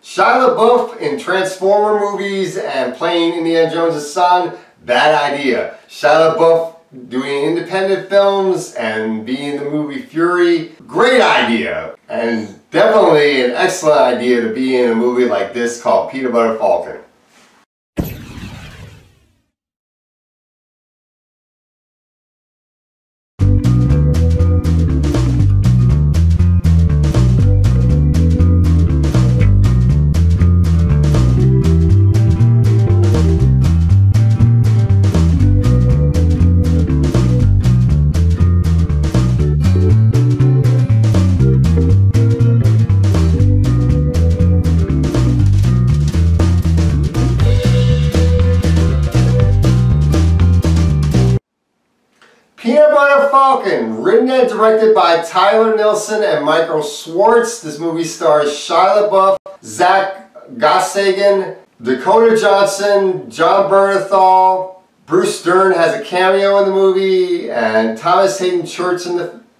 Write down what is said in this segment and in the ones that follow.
Shia LaBeouf in Transformer movies and playing Indiana Jones' son, bad idea. Shia LaBeouf doing independent films and being in the movie Fury, great idea. And definitely an excellent idea to be in a movie like this called Peanut Butter Falcon. Peanut Butter Falcon, written and directed by Tyler Nilson and Michael Schwartz. This movie stars Shia LaBeouf, Zach Gossagin, Dakota Johnson, John Bernthal. Bruce Dern has a cameo in the movie, and Thomas Hayden Church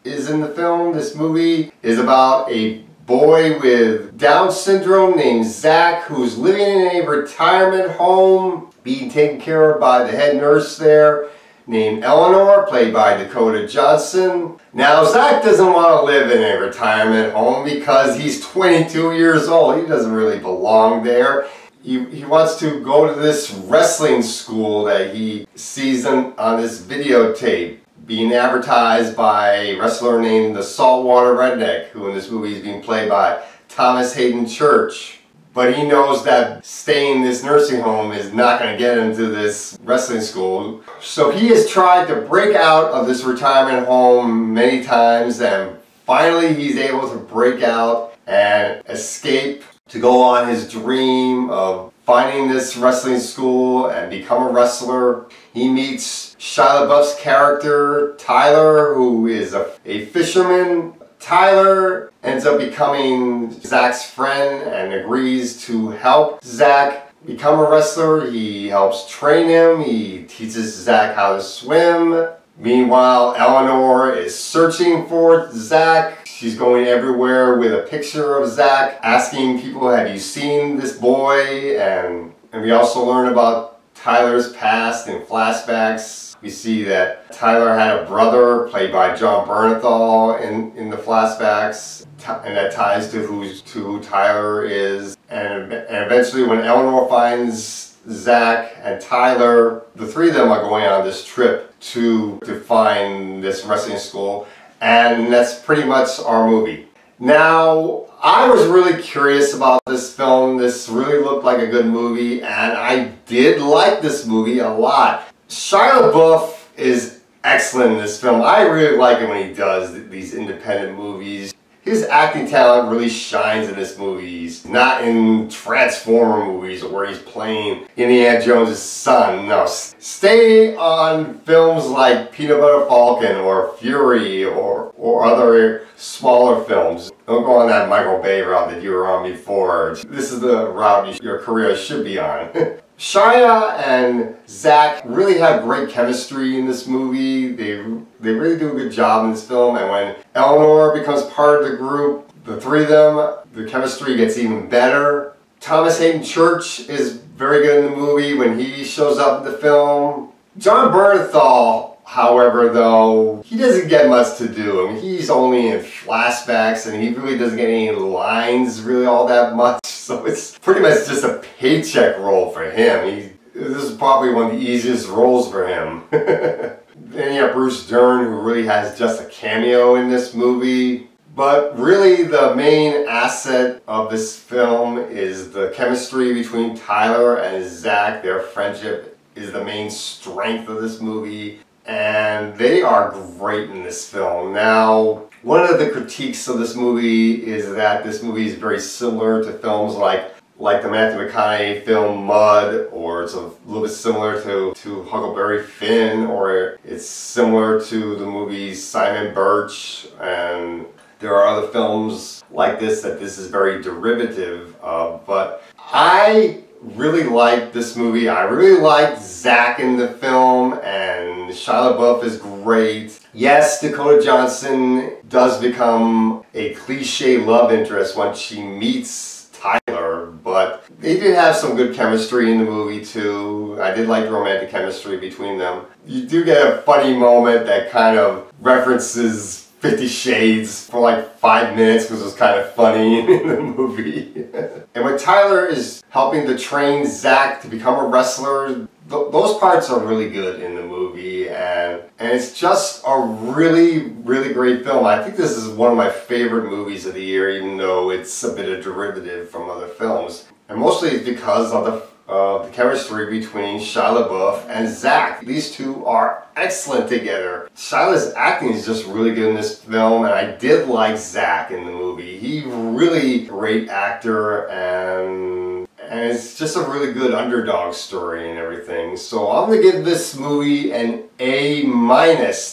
is in the film. This movie is about a boy with Down syndrome named Zach who's living in a retirement home, being taken care of by the head nurse there, named Eleanor, played by Dakota Johnson. Now, Zach doesn't want to live in a retirement home because he's 22 years old. He doesn't really belong there. He wants to go to this wrestling school that he sees on this videotape being advertised by a wrestler named the Saltwater Redneck, who in this movie is being played by Thomas Hayden Church. But he knows that staying in this nursing home is not going to get him to this wrestling school. So he has tried to break out of this retirement home many times, and finally he's able to break out and escape to go on his dream of finding this wrestling school and become a wrestler. He meets Shia LaBeouf's character, Tyler, who is a fisherman. Tyler ends up becoming Zach's friend and agrees to help Zach become a wrestler. He helps train him. He teaches Zach how to swim. Meanwhile, Eleanor is searching for Zach. She's going everywhere with a picture of Zach, asking people, have you seen this boy? And we also learn about Tyler's past in flashbacks. We see that Tyler had a brother played by John Bernthal in the flashbacks, and that ties to who Tyler is. And eventually when Eleanor finds Zach and Tyler, the three of them are going on this trip to find this wrestling school, and that's pretty much our movie. Now, I was really curious about this film. This really looked like a good movie, and I did like this movie a lot. Shia LaBeouf is excellent in this film. I really like it when he does these independent movies. His acting talent really shines in this movie. He's not in Transformer movies where he's playing Indiana Jones' son. No, stay on films like Peanut Butter Falcon or Fury or other smaller films. Don't go on that Michael Bay route that you were on before. This is the route your career should be on. Shia and Zach really have great chemistry in this movie. They really do a good job in this film, and when Eleanor becomes part of the group, the three of them, the chemistry gets even better. Thomas Hayden Church is very good in the movie when he shows up in the film. John Bernthal, however, though, he doesn't get much to do. I mean, he's only in flashbacks and he really doesn't get any lines really all that much. So it's pretty much just a paycheck role for him. This is probably one of the easiest roles for him. Then you have Bruce Dern, who really has just a cameo in this movie. But really the main asset of this film is the chemistry between Tyler and Zach. Their friendship is the main strength of this movie, and they are great in this film. Now, one of the critiques of this movie is that this movie is very similar to films like the Matthew McConaughey film Mud, or it's a little bit similar to Huckleberry Finn, or it's similar to the movie Simon Birch, and there are other films like this that this is very derivative of. But I really liked this movie. I really liked Zach in the film, and Shia LaBeouf is great. Yes, Dakota Johnson does become a cliche love interest once she meets Tyler, but they did have some good chemistry in the movie too. I did like the romantic chemistry between them. You do get a funny moment that kind of references 50 Shades for like 5 minutes because it was kind of funny in the movie. And when Tyler is helping to train Zach to become a wrestler, those parts are really good in the movie, and it's just a really great film. I think this is one of my favorite movies of the year, even though it's a bit of derivative from other films. And mostly it's because of the chemistry between Shia LaBeouf and Zach. These two are excellent together. Shia's acting is just really good in this film, and I did like Zach in the movie. He's really great actor, and it's just a really good underdog story and everything. So I'm going to give this movie an A-.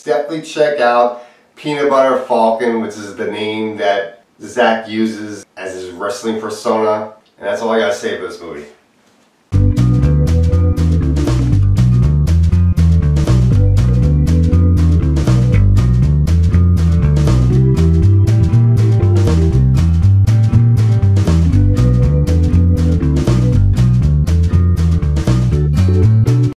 Definitely check out Peanut Butter Falcon, which is the name that Zach uses as his wrestling persona. And that's all I got to say for this movie.